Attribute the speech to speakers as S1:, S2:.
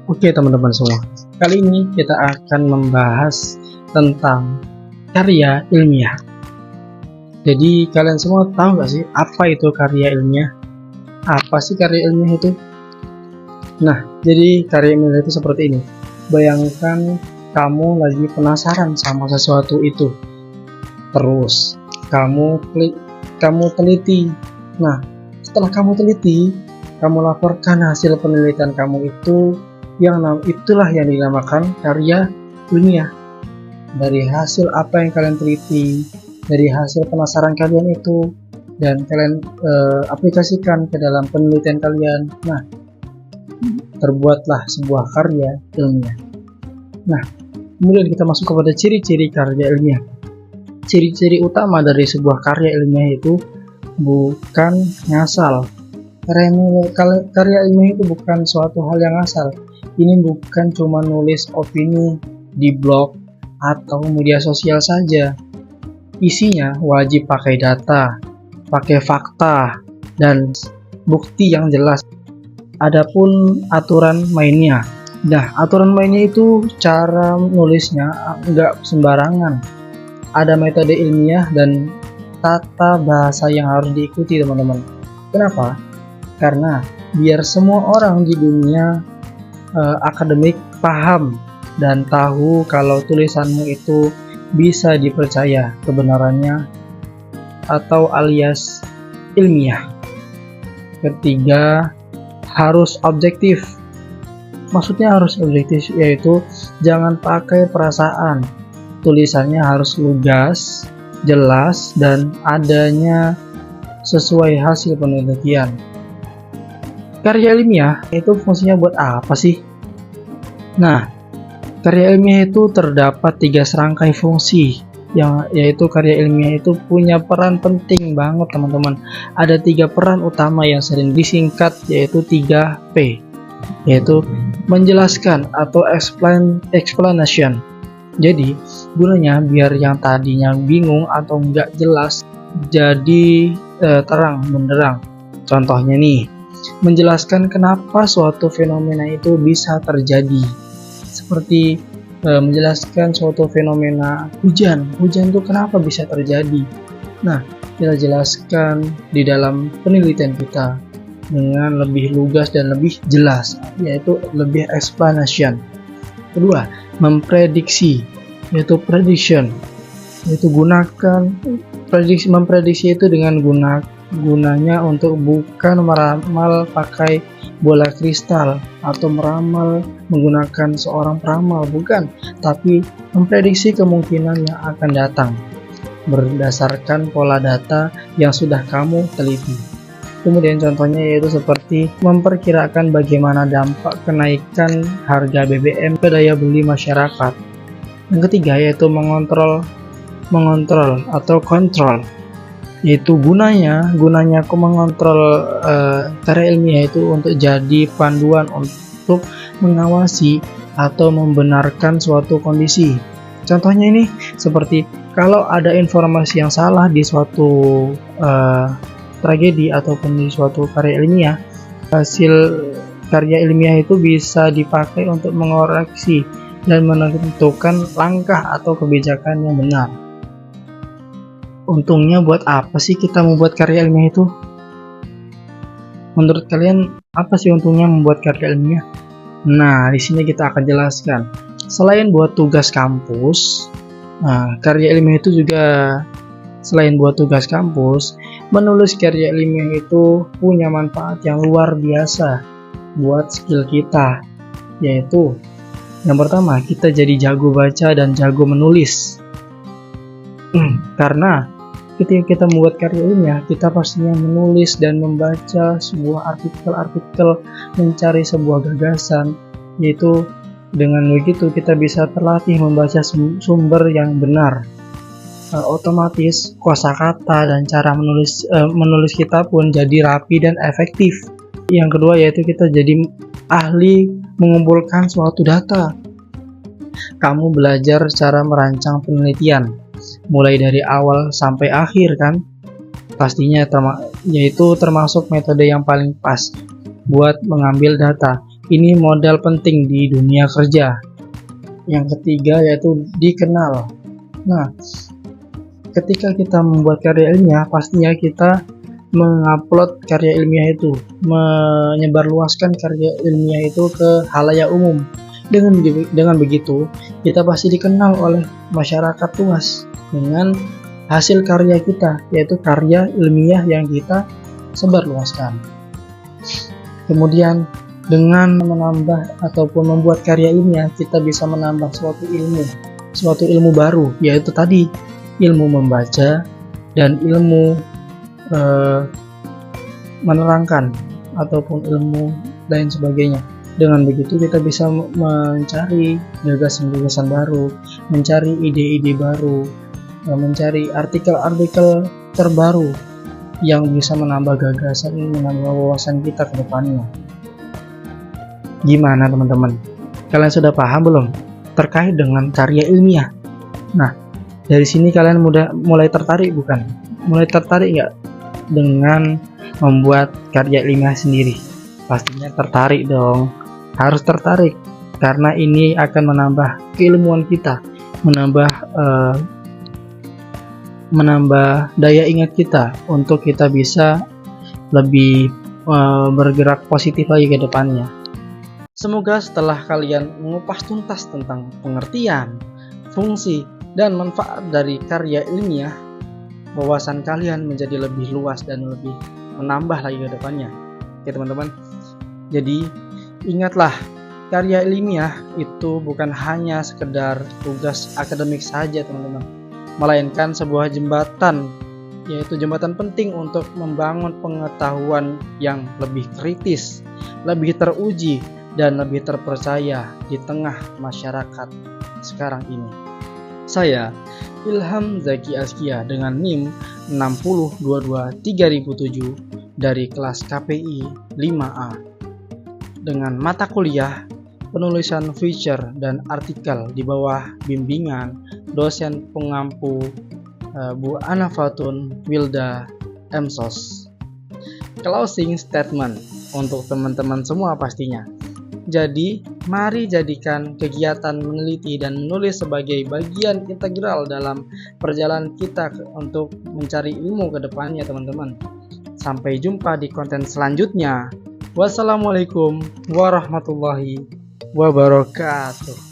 S1: Oke teman-teman semua, kali ini kita akan membahas tentang karya ilmiah. Jadi kalian semua tahu gak sih apa itu karya ilmiah? Apa sih karya ilmiah itu? Nah, jadi karya ilmiah itu seperti ini. Bayangkan kamu lagi penasaran sama sesuatu itu. Terus kamu teliti. Nah, setelah kamu teliti, kamu laporkan hasil penelitian kamu itu, itulah yang dinamakan karya ilmiah. Dari hasil apa yang kalian teliti, dari hasil penasaran kalian itu, dan kalian aplikasikan ke dalam penelitian kalian. Nah, terbuatlah sebuah karya ilmiah. Nah, kemudian kita masuk kepada ciri-ciri karya ilmiah. Ciri-ciri utama dari sebuah karya ilmiah itu bukan ngasal. Karya ilmiah itu bukan suatu hal yang asal. Ini bukan cuma nulis opini di blog atau media sosial saja. Isinya wajib pakai data, pakai fakta, dan bukti yang jelas. Adapun aturan mainnya. Nah, aturan mainnya itu cara nulisnya nggak sembarangan. Ada metode ilmiah dan tata bahasa yang harus diikuti, teman-teman. Kenapa? Karena biar semua orang di dunia akademik paham dan tahu kalau tulisanmu itu bisa dipercaya kebenarannya atau alias ilmiah. Ketiga, harus objektif. Maksudnya harus objektif, yaitu jangan pakai perasaan. Tulisannya harus lugas, jelas, dan adanya sesuai hasil penelitian. Karya ilmiah itu fungsinya buat apa sih? Nah, karya ilmiah itu terdapat 3 serangkai fungsi, yaitu karya ilmiah itu punya peran penting banget, teman-teman. Ada 3 peran utama yang sering disingkat, yaitu 3P, yaitu menjelaskan atau explanation. Jadi gunanya biar yang tadinya bingung atau nggak jelas jadi terang benderang. Contohnya nih, menjelaskan kenapa suatu fenomena itu bisa terjadi. Seperti menjelaskan suatu fenomena hujan itu kenapa bisa terjadi. Nah, kita jelaskan di dalam penelitian kita dengan lebih lugas dan lebih jelas, yaitu lebih explanation. Kedua, memprediksi, yaitu prediction, yaitu memprediksi itu dengan gunanya untuk bukan meramal pakai bola kristal atau meramal menggunakan seorang peramal, bukan, tapi memprediksi kemungkinan yang akan datang berdasarkan pola data yang sudah kamu teliti. Kemudian contohnya yaitu seperti memperkirakan bagaimana dampak kenaikan harga BBM ke daya beli masyarakat. Yang ketiga yaitu mengontrol atau kontrol, yaitu gunanya aku mengontrol karya ilmiah itu untuk jadi panduan untuk mengawasi atau membenarkan suatu kondisi. Contohnya ini seperti kalau ada informasi yang salah di suatu tragedi ataupun di suatu karya ilmiah, hasil karya ilmiah itu bisa dipakai untuk mengoreksi dan menentukan langkah atau kebijakan yang benar. Untungnya buat apa sih kita membuat karya ilmiah itu? Menurut kalian apa sih untungnya membuat karya ilmiah? Nah, di sini kita akan jelaskan. Selain buat tugas kampus, karya ilmiah itu juga selain buat tugas kampus, menulis karya ilmiah itu punya manfaat yang luar biasa buat skill kita, yaitu yang pertama, kita jadi jago baca dan jago menulis. Karena ketika kita membuat karya ilmiah, kita pastinya menulis dan membaca sebuah artikel-artikel, mencari sebuah gagasan, yaitu dengan begitu kita bisa terlatih membaca sumber yang benar. Otomatis kosakata dan cara menulis kita pun jadi rapi dan efektif. Yang kedua yaitu kita jadi ahli mengumpulkan suatu data. Kamu belajar cara merancang penelitian mulai dari awal sampai akhir kan, pastinya yaitu termasuk metode yang paling pas buat mengambil data. Ini modal penting di dunia kerja. Yang ketiga yaitu dikenal. Nah, ketika kita membuat karya ilmiah, pastinya kita mengupload karya ilmiah itu, menyebarluaskan karya ilmiah itu ke halayak umum. Dengan begitu, kita pasti dikenal oleh masyarakat luas dengan hasil karya kita, yaitu karya ilmiah yang kita sebarluaskan. Kemudian dengan menambah ataupun membuat karya ilmiah, kita bisa menambah suatu ilmu baru, yaitu tadi ilmu membaca dan ilmu menerangkan ataupun ilmu lain sebagainya. Dengan begitu kita bisa mencari gagasan-gagasan baru, mencari ide-ide baru, mencari artikel-artikel terbaru yang bisa menambah gagasan, menambah wawasan kita ke depannya. Gimana teman-teman? Kalian sudah paham belum terkait dengan karya ilmiah? Nah, dari sini kalian mulai tertarik bukan? Mulai tertarik nggak dengan membuat karya ilmiah sendiri? Pastinya tertarik dong. Harus tertarik karena ini akan menambah keilmuan kita, menambah daya ingat kita untuk kita bisa lebih bergerak positif lagi ke depannya. Semoga setelah kalian mengupas tuntas tentang pengertian, fungsi, dan manfaat dari karya ilmiah, wawasan kalian menjadi lebih luas dan lebih menambah lagi ke depannya. Oke teman-teman, jadi ingatlah, karya ilmiah itu bukan hanya sekedar tugas akademik saja teman-teman, melainkan sebuah jembatan, yaitu jembatan penting untuk membangun pengetahuan yang lebih kritis, lebih teruji, dan lebih terpercaya di tengah masyarakat sekarang ini. Saya Ilham Zaki Askia dengan NIM 60223.007 dari kelas KPI 5A. Dengan mata kuliah penulisan feature dan artikel di bawah bimbingan dosen pengampu Bu Ana Fatun Wilda MSOS. Closing statement untuk teman-teman semua pastinya. Jadi, mari jadikan kegiatan meneliti dan menulis sebagai bagian integral dalam perjalanan kita untuk mencari ilmu ke depannya teman-teman. Sampai jumpa di konten selanjutnya. Wassalamualaikum warahmatullahi wabarakatuh.